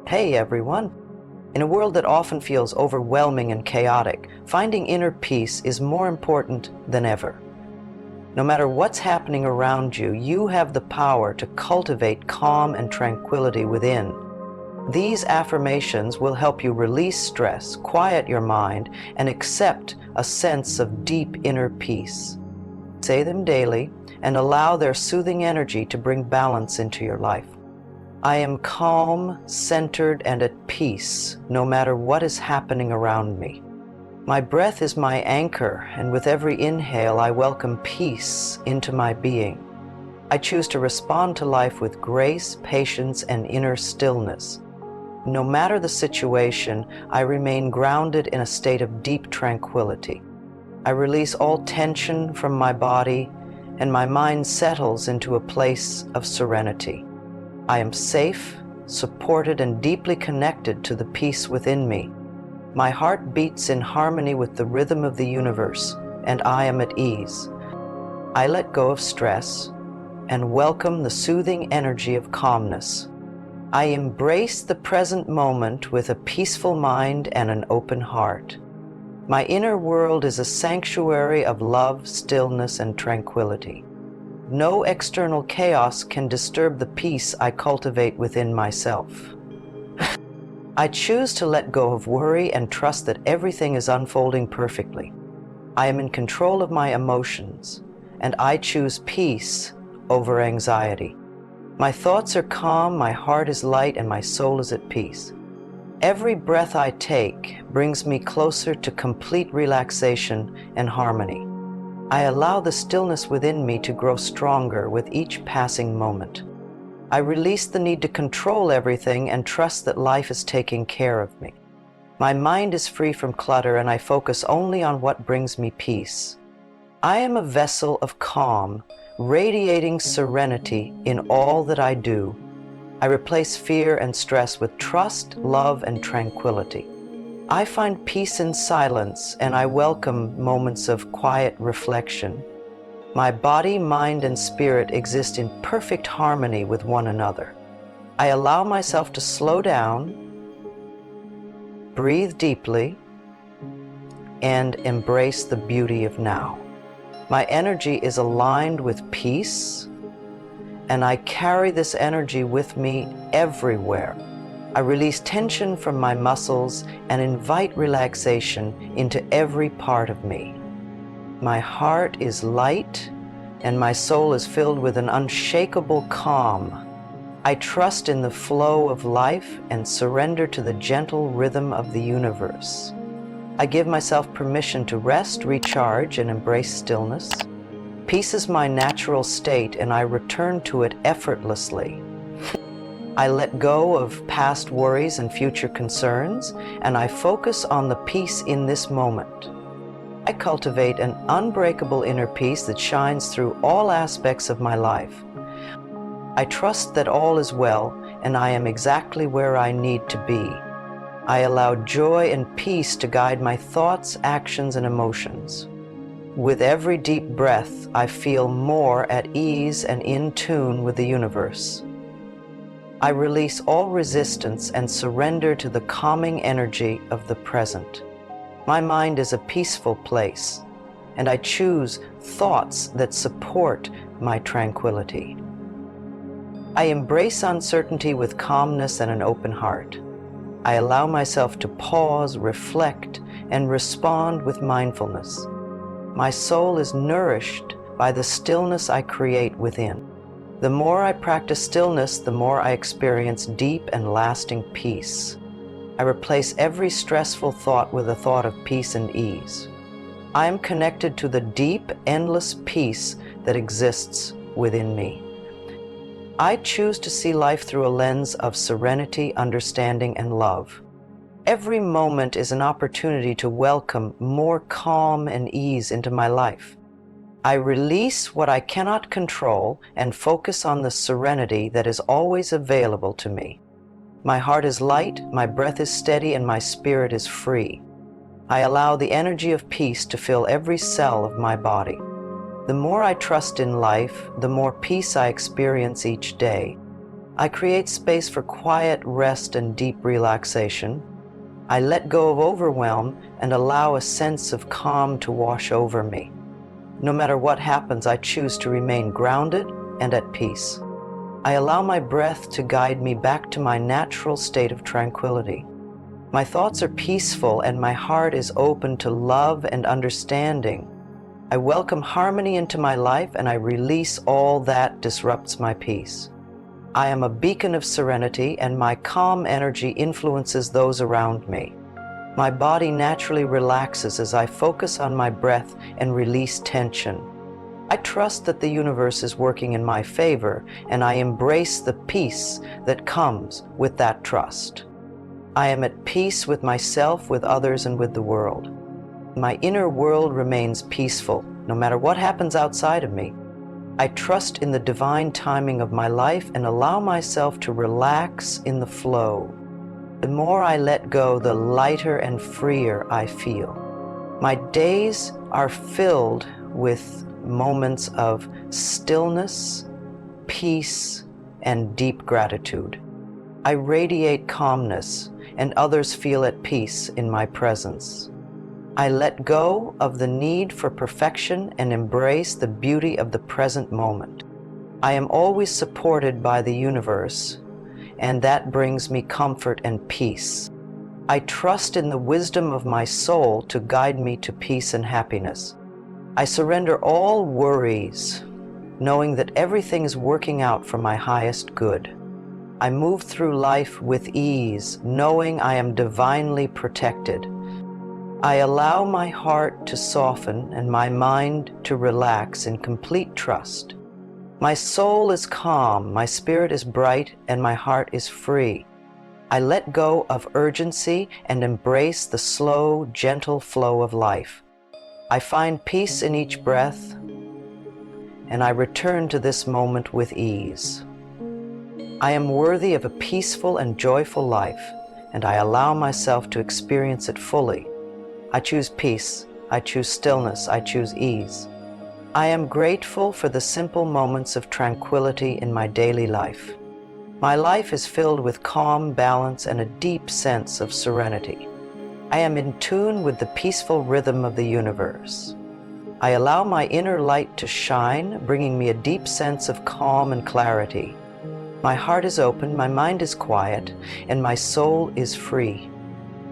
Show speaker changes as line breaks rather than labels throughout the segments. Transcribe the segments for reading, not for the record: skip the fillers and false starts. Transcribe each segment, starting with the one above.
Hey everyone! In a world that often feels overwhelming and chaotic, finding inner peace is more important than ever. No matter what's happening around you, you have the power to cultivate calm and tranquility within. These affirmations will help you release stress, quiet your mind, and accept a sense of deep inner peace. Say them daily and allow their soothing energy to bring balance into your life. I am calm, centered, and at peace, no matter what is happening around me. My breath is my anchor, and with every inhale, I welcome peace into my being. I choose to respond to life with grace, patience, and inner stillness. No matter the situation, I remain grounded in a state of deep tranquility. I release all tension from my body, and my mind settles into a place of serenity. I am safe, supported, and deeply connected to the peace within me. My heart beats in harmony with the rhythm of the universe, and I am at ease. I let go of stress and welcome the soothing energy of calmness. I embrace the present moment with a peaceful mind and an open heart. My inner world is a sanctuary of love, stillness, and tranquility. No external chaos can disturb the peace I cultivate within myself. I choose to let go of worry and trust that everything is unfolding perfectly. I am in control of my emotions, and I choose peace over anxiety. My thoughts are calm, my heart is light, and my soul is at peace. Every breath I take brings me closer to complete relaxation and harmony. I allow the stillness within me to grow stronger with each passing moment. I release the need to control everything and trust that life is taking care of me. My mind is free from clutter and I focus only on what brings me peace. I am a vessel of calm, radiating serenity in all that I do. I replace fear and stress with trust, love, and tranquility. I find peace in silence, and I welcome moments of quiet reflection. My body, mind, and spirit exist in perfect harmony with one another. I allow myself to slow down, breathe deeply, and embrace the beauty of now. My energy is aligned with peace, and I carry this energy with me everywhere. I release tension from my muscles and invite relaxation into every part of me. My heart is light and my soul is filled with an unshakable calm. I trust in the flow of life and surrender to the gentle rhythm of the universe. I give myself permission to rest, recharge, and embrace stillness. Peace is my natural state and I return to it effortlessly. I let go of past worries and future concerns, and I focus on the peace in this moment. I cultivate an unbreakable inner peace that shines through all aspects of my life. I trust that all is well, and I am exactly where I need to be. I allow joy and peace to guide my thoughts, actions, and emotions. With every deep breath, I feel more at ease and in tune with the universe. I release all resistance and surrender to the calming energy of the present. My mind is a peaceful place, and I choose thoughts that support my tranquility. I embrace uncertainty with calmness and an open heart. I allow myself to pause, reflect, and respond with mindfulness. My soul is nourished by the stillness I create within. The more I practice stillness, the more I experience deep and lasting peace. I replace every stressful thought with a thought of peace and ease. I am connected to the deep, endless peace that exists within me. I choose to see life through a lens of serenity, understanding, and love. Every moment is an opportunity to welcome more calm and ease into my life. I release what I cannot control and focus on the serenity that is always available to me. My heart is light, my breath is steady, and my spirit is free. I allow the energy of peace to fill every cell of my body. The more I trust in life, the more peace I experience each day. I create space for quiet rest and deep relaxation. I let go of overwhelm and allow a sense of calm to wash over me. No matter what happens, I choose to remain grounded and at peace. I allow my breath to guide me back to my natural state of tranquility. My thoughts are peaceful and my heart is open to love and understanding. I welcome harmony into my life and I release all that disrupts my peace. I am a beacon of serenity and my calm energy influences those around me. My body naturally relaxes as I focus on my breath and release tension. I trust that the universe is working in my favor and I embrace the peace that comes with that trust. I am at peace with myself, with others, and with the world. My inner world remains peaceful, no matter what happens outside of me. I trust in the divine timing of my life and allow myself to relax in the flow. The more I let go, the lighter and freer I feel. My days are filled with moments of stillness, peace, and deep gratitude. I radiate calmness, and others feel at peace in my presence. I let go of the need for perfection and embrace the beauty of the present moment. I am always supported by the universe, and that brings me comfort and peace. I trust in the wisdom of my soul to guide me to peace and happiness. I surrender all worries, knowing that everything is working out for my highest good. I move through life with ease, knowing I am divinely protected. I allow my heart to soften and my mind to relax in complete trust. My soul is calm, my spirit is bright, and my heart is free. I let go of urgency and embrace the slow, gentle flow of life. I find peace in each breath, and I return to this moment with ease. I am worthy of a peaceful and joyful life, and I allow myself to experience it fully. I choose peace, I choose stillness, I choose ease. I am grateful for the simple moments of tranquility in my daily life. My life is filled with calm, balance, and a deep sense of serenity. I am in tune with the peaceful rhythm of the universe. I allow my inner light to shine, bringing me a deep sense of calm and clarity. My heart is open, my mind is quiet, and my soul is free.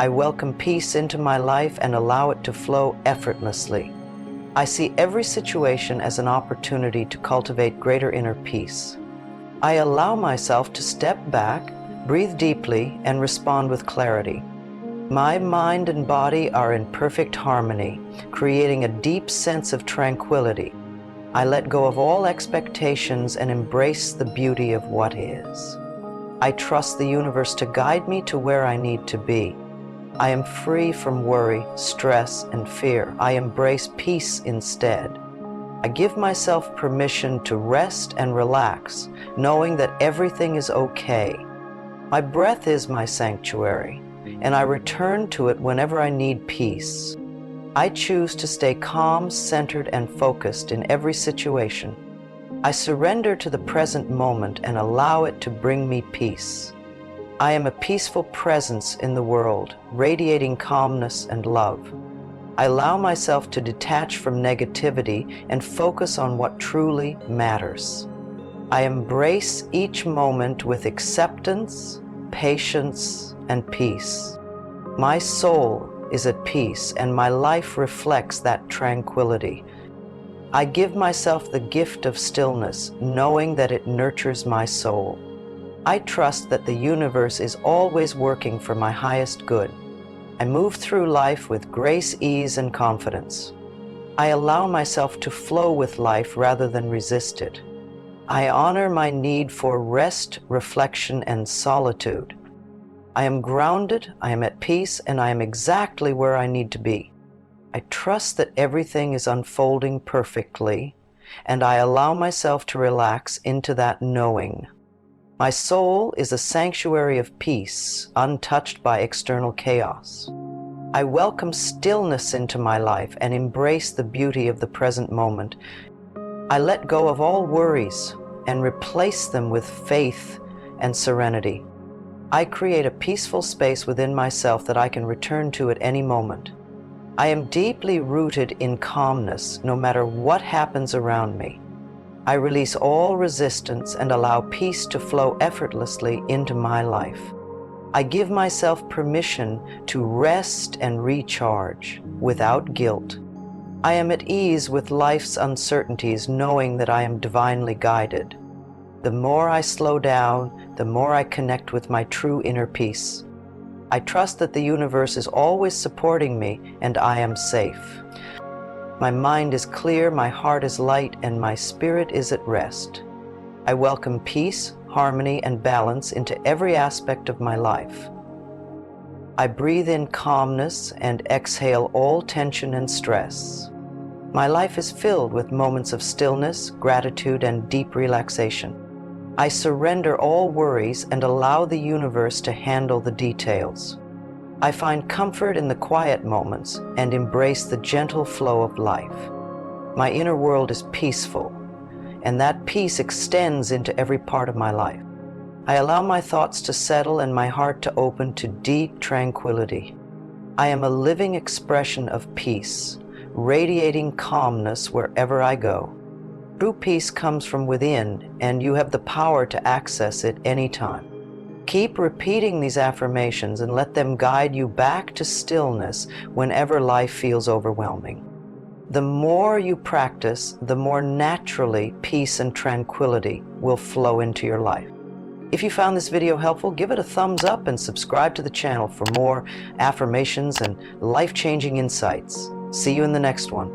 I welcome peace into my life and allow it to flow effortlessly. I see every situation as an opportunity to cultivate greater inner peace. I allow myself to step back, breathe deeply, and respond with clarity. My mind and body are in perfect harmony, creating a deep sense of tranquility. I let go of all expectations and embrace the beauty of what is. I trust the universe to guide me to where I need to be. I am free from worry, stress, and fear. I embrace peace instead. I give myself permission to rest and relax, knowing that everything is okay. My breath is my sanctuary, and I return to it whenever I need peace. I choose to stay calm, centered, and focused in every situation. I surrender to the present moment and allow it to bring me peace. I am a peaceful presence in the world, radiating calmness and love. I allow myself to detach from negativity and focus on what truly matters. I embrace each moment with acceptance, patience, and peace. My soul is at peace, and my life reflects that tranquility. I give myself the gift of stillness, knowing that it nurtures my soul. I trust that the universe is always working for my highest good. I move through life with grace, ease, and confidence. I allow myself to flow with life rather than resist it. I honor my need for rest, reflection, and solitude. I am grounded, I am at peace, and I am exactly where I need to be. I trust that everything is unfolding perfectly, and I allow myself to relax into that knowing. My soul is a sanctuary of peace, untouched by external chaos. I welcome stillness into my life and embrace the beauty of the present moment. I let go of all worries and replace them with faith and serenity. I create a peaceful space within myself that I can return to at any moment. I am deeply rooted in calmness no matter what happens around me. I release all resistance and allow peace to flow effortlessly into my life. I give myself permission to rest and recharge without guilt. I am at ease with life's uncertainties, knowing that I am divinely guided. The more I slow down, the more I connect with my true inner peace. I trust that the universe is always supporting me and I am safe. My mind is clear, my heart is light, and my spirit is at rest. I welcome peace, harmony, and balance into every aspect of my life. I breathe in calmness and exhale all tension and stress. My life is filled with moments of stillness, gratitude, and deep relaxation. I surrender all worries and allow the universe to handle the details. I find comfort in the quiet moments and embrace the gentle flow of life. My inner world is peaceful, and that peace extends into every part of my life. I allow my thoughts to settle and my heart to open to deep tranquility. I am a living expression of peace, radiating calmness wherever I go. True peace comes from within, and you have the power to access it anytime. Keep repeating these affirmations and let them guide you back to stillness whenever life feels overwhelming. The more you practice, the more naturally peace and tranquility will flow into your life. If you found this video helpful, give it a thumbs up and subscribe to the channel for more affirmations and life-changing insights. See you in the next one.